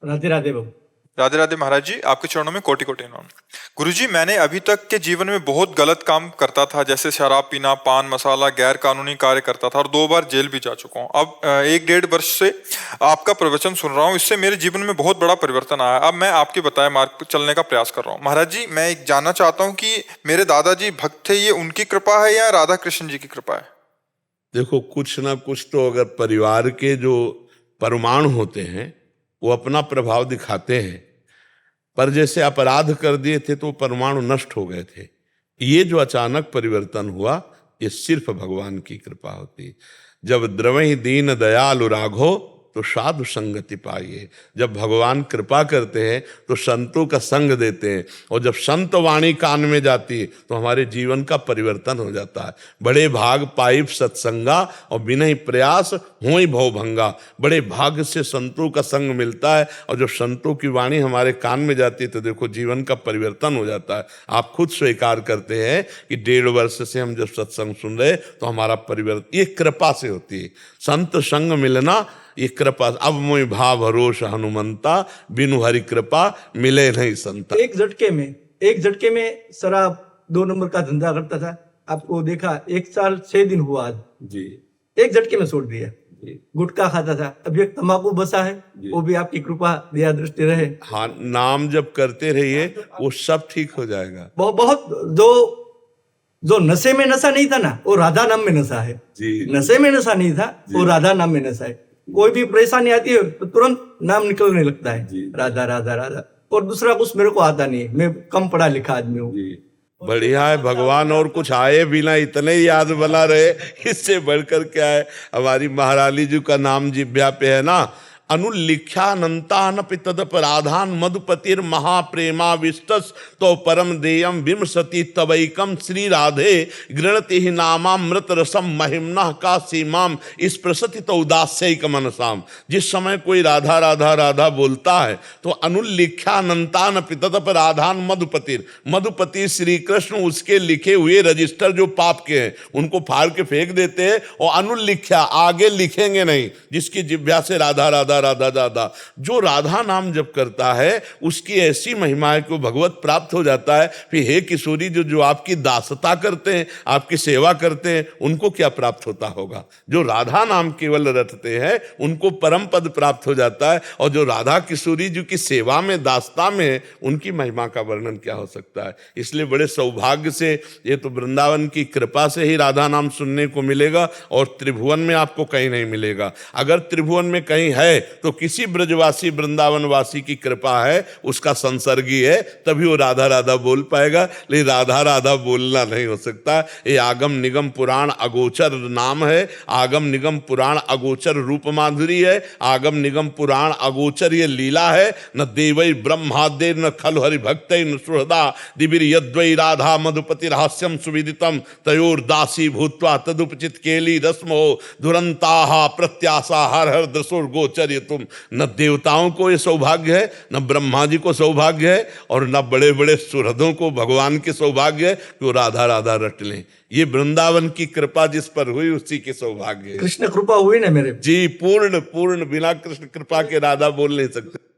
राधे राधे बाबू। राधे राधे महाराज जी, आपके चरणों में कोटि कोटि नमन। गुरुजी, मैंने अभी तक के जीवन में बहुत गलत काम करता था, जैसे शराब पीना, पान मसाला, गैर कानूनी कार्य करता था और 2 बार जेल भी जा चुका हूँ। अब 1-1.5 वर्ष से आपका प्रवचन सुन रहा हूँ, इससे मेरे जीवन में बहुत बड़ा परिवर्तन आया। अब मैं आपके बताए मार्ग पर चलने का प्रयास कर रहा हूँ। महाराज जी, मैं एक जानना चाहता हूँ कि मेरे दादाजी भक्त थे, ये उनकी कृपा है या राधा कृष्ण जी की कृपा है? देखो, कुछ ना कुछ तो अगर परिवार के जो परमाणु होते हैं वो अपना प्रभाव दिखाते हैं, पर जैसे अपराध कर दिए थे तो परमाणु नष्ट हो गए थे। ये जो अचानक परिवर्तन हुआ, ये सिर्फ भगवान की कृपा होती है। जब द्रवहि दीन दयालु राघो तो साधु संगति पाइए। जब भगवान कृपा करते हैं तो संतों का संग देते हैं, और जब संत वाणी कान में जाती है तो हमारे जीवन का परिवर्तन हो जाता है। बड़े भाग पाइप सत्संगा और बिना ही प्रयास होई भव भंगा। बड़े भाग से संतों का संग मिलता है, और जब संतों की वाणी हमारे कान में जाती है तो देखो जीवन का परिवर्तन हो जाता है। आप खुद स्वीकार करते हैं कि 1.5 वर्ष से हम जब सत्संग सुन रहे तो हमारा परिवर्तन ये कृपा से होती है। संत संग मिलना ये कृपा। अब मोहि भाव भरोस हनुमंता, बिनु हरि कृपा मिले नहीं संता। एक झटके में शराब 2 नंबर का धंधा करता था, आपको देखा 1 साल 6 दिन हुआ आज जी। एक झटके में छोड़ दिया। गुटखा खाता था, अभी एक तंबाकू बसा है, वो भी आपकी कृपा दया दृष्टि रहे। हाँ, नाम जब करते रहिए वो सब ठीक हो जाएगा। बहुत जो नशे में नशा नहीं था ना, वो राधा नाम में नशा है जी। नशे में नशा नहीं था, वो राधा नाम में नशा है। कोई भी परेशानी आती है तो तुरंत नाम निकलने लगता है, राधा राधा राधा। और दूसरा कुछ मेरे को आता नहीं है, मैं कम पढ़ा लिखा आदमी हूँ। बढ़िया है, भगवान और कुछ आए बिना इतने ही याद बना रहे, इससे बढ़कर क्या है। हमारी महारानी जी का नाम जिब्या पे है ना, अनुल्लिख्यानंतानपि तदपराधान मधुपतिर महाप्रेमा विष्टस तो परम देयम विमसति तवैकम श्री राधे गृणति ही नामामृत रसम महिम्ना का सीमाम इस प्रसति तो उदास्यक मनसाम। जिस समय कोई राधा राधा राधा बोलता है तो अनुल्लिख्यानंतानपि तदपराधान मधुपतिर, मधुपति श्री कृष्ण उसके लिखे हुए रजिस्टर जो पाप के हैं उनको फाड़ के फेंक देते हैं, और अनुल्लिख्या आगे लिखेंगे नहीं, जिसकी जिह्वा से राधा राधा राधा राधा। जो राधा नाम जब करता है उसकी ऐसी महिमा है कि भगवत प्राप्त हो जाता है। फिर हे किशोरी, जो आपकी दासता करते हैं, आपकी सेवा करते हैं, उनको क्या प्राप्त होता होगा। जो राधा नाम केवल रटते हैं उनको परम पद प्राप्त हो जाता है, और जो राधा किशोरी जी की सेवा में दासता में है उनकी महिमा का वर्णन क्या हो सकता है। इसलिए बड़े सौभाग्य से ये तो वृंदावन की कृपा से ही राधा नाम सुनने को मिलेगा, और त्रिभुवन में आपको कहीं नहीं मिलेगा। अगर त्रिभुवन में कहीं है तो किसी ब्रजवासी वृंदावनवासी की कृपा है, उसका संसर्गी है, तभी वो राधा राधा बोल पाएगा। लेकिन राधा राधा बोलना नहीं हो सकता। ये आगम निगम पुराण अगोचर नाम है, आगम निगम पुराण अगोचर रूप माधुरी है, आगम निगम पुराण अगोचर ये लीला है। न देवै ब्रह्मादे न खलु हरि भक्त न सुहृदा दिविर यद्वै राधा मधुपति रहस्यम सुविदितम तयोर दासी भूत्वा तदुपचित केली रस्मो दुरंताहा प्रत्याशा हर हर दसोर गोचर। तुम न देवताओं को ये सौभाग्य है, न ब्रह्मा जी को सौभाग्य है, और न बड़े बड़े सुहृदों को भगवान के सौभाग्य है कि वो राधा राधा रट लें। ये वृंदावन की कृपा जिस पर हुई उसी के सौभाग्य है। कृष्ण कृपा हुई ना मेरे जी, पूर्ण पूर्ण, बिना कृष्ण कृपा के राधा बोल नहीं सकते।